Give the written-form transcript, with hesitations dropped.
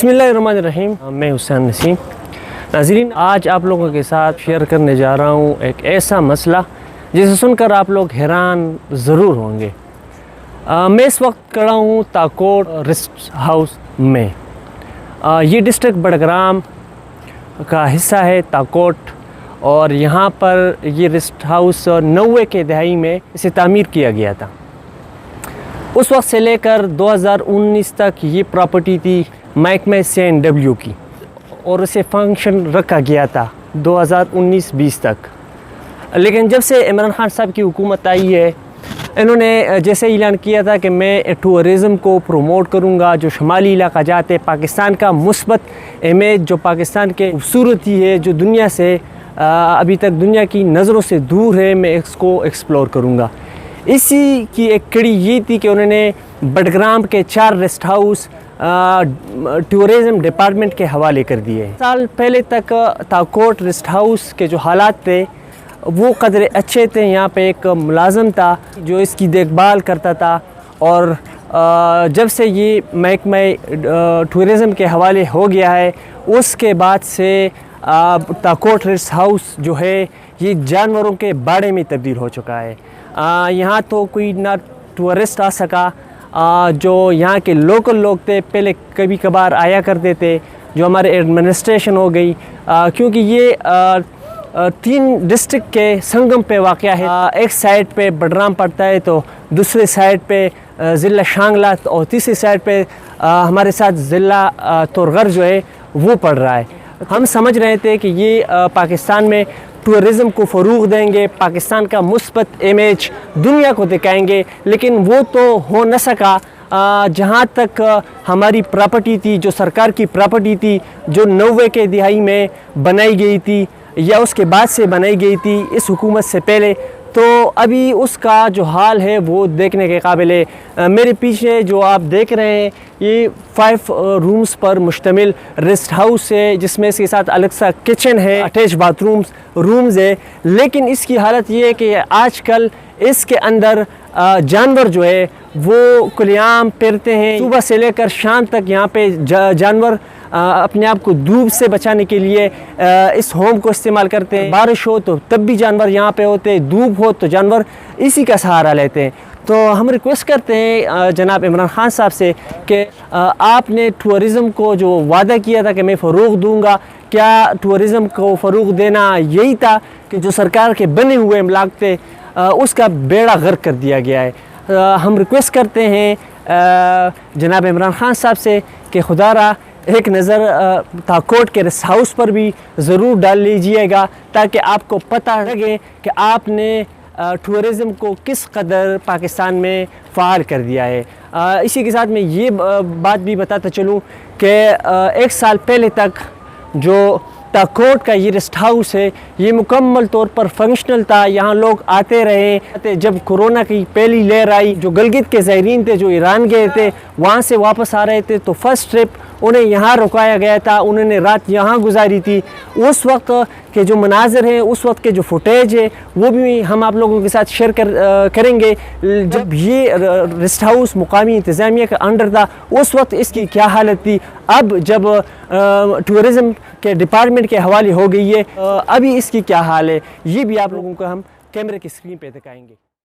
बिस्मिल्लाहिर्रहमानिर्रहीम। मैं हुसैन नसीम। नाज़रीन, आज आप लोगों के साथ शेयर करने जा रहा हूँ एक ऐसा मसला जिसे सुनकर आप लोग हैरान ज़रूर होंगे। मैं इस वक्त खड़ा हूँ ताकोट रेस्ट हाउस में। ये डिस्ट्रिक्ट बड़ग्राम का हिस्सा है ताकोट, और यहाँ पर ये रेस्ट हाउस 90 के दहाई में इसे तामीर किया गया था। उस वक्त से लेकर 2019 तक ये प्रॉपर्टी थी महकमा CNW की, और उसे फंक्शन रखा गया था 2019-20 तक। लेकिन जब से इमरान खान साहब की हुकूमत आई है, इन्होंने जैसे ऐलान किया था कि मैं टूरिज़म को प्रमोट करूंगा, जो शुमाली इलाका जाते पाकिस्तान का मुस्बत इमेज, जो पाकिस्तान के खूबसूरती है, जो दुनिया से अभी तक दुनिया की नज़रों से दूर है, मैं इसको एक्सप्लोर करूंगा। इसी की एक कड़ी ये थी कि उन्होंने बड़ग्राम के 4 रेस्ट हाउस टूरिज़म डिपार्टमेंट के हवाले कर दिए। साल पहले तक ताकोट रेस्ट हाउस के जो हालात थे वो कदरे अच्छे थे। यहाँ पे एक मुलाज़म था जो इसकी देखभाल करता था, और जब से ये महकमा टूरिज़म के हवाले हो गया है, उसके बाद से ताकोट रेस्ट हाउस जो है ये जानवरों के बाड़े में तब्दील हो चुका है। यहाँ तो कोई ना टूरिस्ट आ सका। जो यहाँ के लोकल लोग थे पहले कभी कभार आया करते थे, जो हमारे एडमिनिस्ट्रेशन हो गई, क्योंकि ये 3 डिस्ट्रिक्ट के संगम पे वाक़या है। एक साइड पे बड़ग्राम पड़ता है, तो दूसरे साइड पे ज़िला शांगला, और तीसरी साइड पे हमारे साथ ज़िला तुरगर जो है वो पड़ रहा है। हम समझ रहे थे कि ये पाकिस्तान में टूरिज़म को फ़रोग़ देंगे, पाकिस्तान का मुस्बत इमेज दुनिया को दिखाएंगे, लेकिन वो तो हो न सका। जहाँ तक हमारी प्रॉपर्टी थी, जो सरकार की प्रॉपर्टी थी, जो 90 के दिहाई में बनाई गई थी या उसके बाद से बनाई गई थी इस हुकूमत से पहले, तो अभी उसका जो हाल है वो देखने के काबिल है। मेरे पीछे जो आप देख रहे हैं ये 5 रूम्स पर मुश्तमिल रेस्ट हाउस है, जिसमें इसके साथ अलग सा किचन है, अटैच बाथरूम्स रूम्स है। लेकिन इसकी हालत ये है कि आजकल इसके अंदर जानवर जो है वो खुलेआम फिरते हैं। सुबह से लेकर शाम तक यहाँ पे जानवर अपने आप को धूप से बचाने के लिए इस होम को इस्तेमाल करते हैं। बारिश हो तो तब भी जानवर यहाँ पे होते हैं, धूप हो तो जानवर इसी का सहारा लेते हैं। तो हम रिक्वेस्ट करते हैं जनाब इमरान खान साहब से कि आपने टूरिज़म को जो वादा किया था कि मैं फ़रोग़ दूंगा, क्या टूरिज़म को फ़रोग़ देना यही था कि जो सरकार के बने हुए इमलाक थे उसका बेड़ा गर्क कर दिया गया है। हम रिक्वेस्ट करते हैं जनाब इमरान खान साहब से कि खुदारा एक नज़र ताकोट के रेस्ट हाउस पर भी ज़रूर डाल लीजिएगा, ताकि आपको पता लगे कि आपने टूरिज़म को किस कदर पाकिस्तान में फ़ाल कर दिया है। इसी के साथ मैं ये बात भी बताता चलूँ कि 1 साल पहले तक जो ताकोट का ये रेस्ट हाउस है ये मुकम्मल तौर पर फंक्शनल था। यहाँ लोग आते रहे। जब कोरोना की पहली लहर आई, जो गिलगित के ज़ायरीन थे जो ईरान गए थे, वहाँ से वापस आ रहे थे, तो फर्स्ट ट्रिप उन्हें यहाँ रुकाया गया था, उन्होंने रात यहाँ गुजारी थी। उस वक्त के जो मनाज़र हैं, उस वक्त के जो फुटेज है वो भी हम आप लोगों के साथ शेयर करेंगे। जब ये रेस्ट हाउस मुकामी इंतज़ामिया के अंडर था, उस वक्त इसकी क्या हालत थी। अब जब टूरिज़म के डिपार्टमेंट के हवाले हो गई है, अभी इसकी क्या हाल है, ये भी आप लोगों को हम कैमरे की स्क्रीन पे दिखाएंगे।